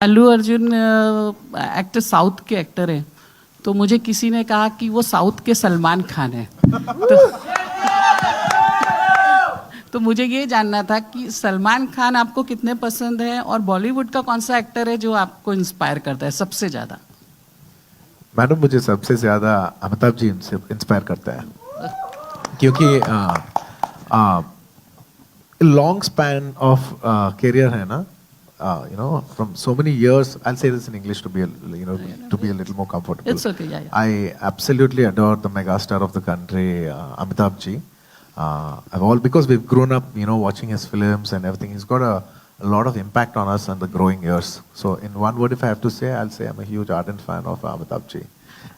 Allu Arjun actor south के actor हैं, तो मुझे किसी ने कहा कि वो साउथ के सलमान खान हैं। तो मुझे ये जानना था कि सलमान खान आपको कितने पसंद है और बॉलीवुड का कौन सा एक्टर है जो आपको इंस्पायर करता है सबसे ज़्यादा? मैडम, मुझे सबसे ज्यादा अमिताभ जी इंस्पायर करता है, क्योंकि लॉन्ग स्पैन ऑफ करियर है ना, from so many years. I'll say this in English to be to be a little more comfortable. It's okay, yeah. I absolutely adore the megastar of the country, Amitabh ji. Because we've grown up, watching his films and everything. He's got a lot of impact on us in the growing years. So in one word, if I have to say, I'll say I'm a huge ardent fan of Amitabh ji.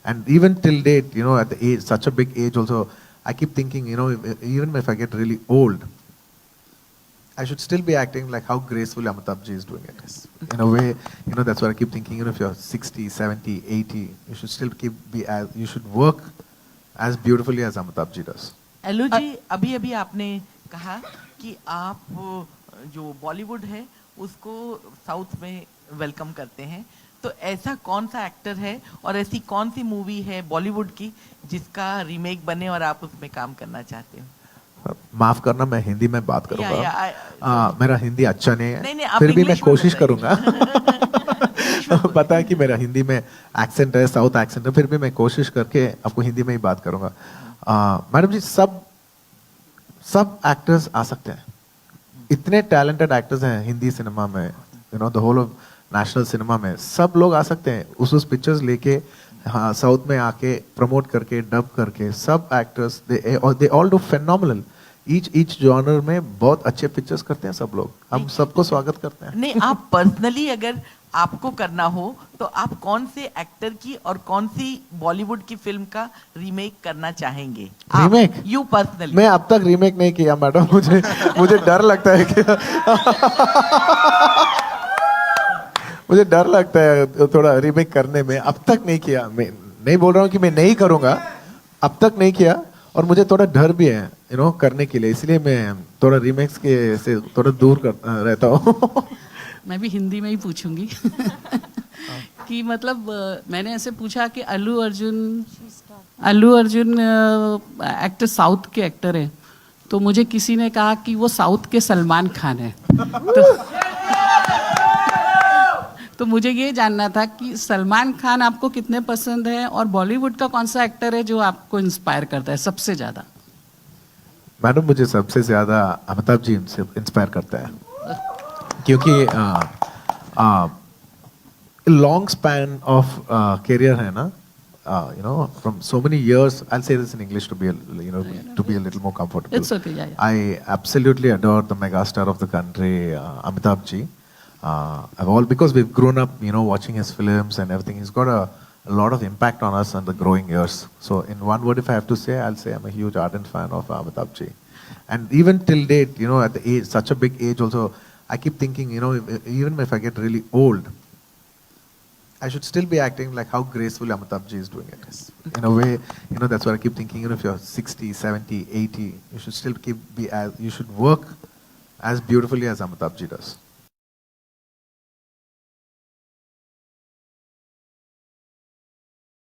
And even till date, at the age, such a big age also, I keep thinking, even if I get really old, I should still be acting like how gracefully Amitabh ji is doing it. In a way, that's what I keep thinking. If you're 60, 70, 80, you should still you should work as beautifully as Amitabh ji does. एलू जी, अभी अभी आपने कहा कि आप जो बॉलीवुड है उसको south में वेलकम करते हैं, तो ऐसा कौन सा एक्टर है और ऐसी कौन सी मूवी है बॉलीवुड की जिसका रीमेक बने और आप उसमें काम करना चाहते हो? माफ करना, मैं हिंदी में बात करूंगा। मेरा हिंदी अच्छा नहीं है, नहीं, फिर भी मैं कोशिश करूंगा। पता है कि मेरा हिंदी में एक्सेंट है, साउथ एक्सेंट है, फिर भी मैं कोशिश करके आपको हिंदी में ही बात करूंगा। मैडम जी, सब एक्टर्स आ सकते हैं। इतने टैलेंटेड एक्टर्स हैं हिंदी सिनेमा में, the whole of national cinema में सब लोग आ सकते हैं। उस पिक्चर्स लेके साउथ में आके प्रमोट करके, डब करके, सब actors they all do phenomenal. Each genre में बहुत अच्छे पिक्चर्स करते हैं सब लोग। हम सबको स्वागत करते हैं। नहीं, आप पर्सनली अगर आपको करना हो तो आप कौन से एक्टर की और कौन सी बॉलीवुड की फिल्म का रीमेक करना चाहेंगे? रीमेक? You personally. मैं अब तक रीमेक नहीं किया मैडम। मुझे डर लगता है कि मुझे डर लगता है थोड़ा रीमेक करने में। अब तक नहीं किया। मैं नहीं बोल रहा हूँ कि मैं नहीं करूंगा, अब तक नहीं किया, और मुझे थोड़ा डर भी है करने के लिए, इसलिए मैं थोड़ा रीमेक्स के से थोड़ा दूर रहता हूँ। मैं भी हिंदी में ही पूछूंगी कि मतलब मैंने ऐसे पूछा कि अल्लू अर्जुन एक्टर साउथ के एक्टर हैं, तो मुझे किसी ने कहा कि वो साउथ के सलमान खान हैं। तो मुझे ये जानना था कि सलमान खान आपको कितने पसंद है और बॉलीवुड का कौन सा एक्टर है जो आपको इंस्पायर करता है सबसे ज़्यादा? मैडम, मुझे सबसे ज्यादा अमिताभ जी इंस्पायर करता है, क्योंकि लॉन्ग स्पैन ऑफ करियर है ना, from so many years. I'll say this in English to be to be a little more comfortable. It's okay, yeah. I absolutely adore the megastar of the country, Amitabh ji. Because we've grown up, watching his films and everything. He's got a lot of impact on us in the growing years. So in one word, if I have to say, I'll say I'm a huge ardent fan of Amitabh ji. And even till date, at the age, such a big age also, I keep thinking, even if I get really old, I should still be acting like how gracefully Amitabh ji is doing it. In a way, that's what I keep thinking. If you're 60, 70, 80, you should still you should work as beautifully as Amitabh ji does.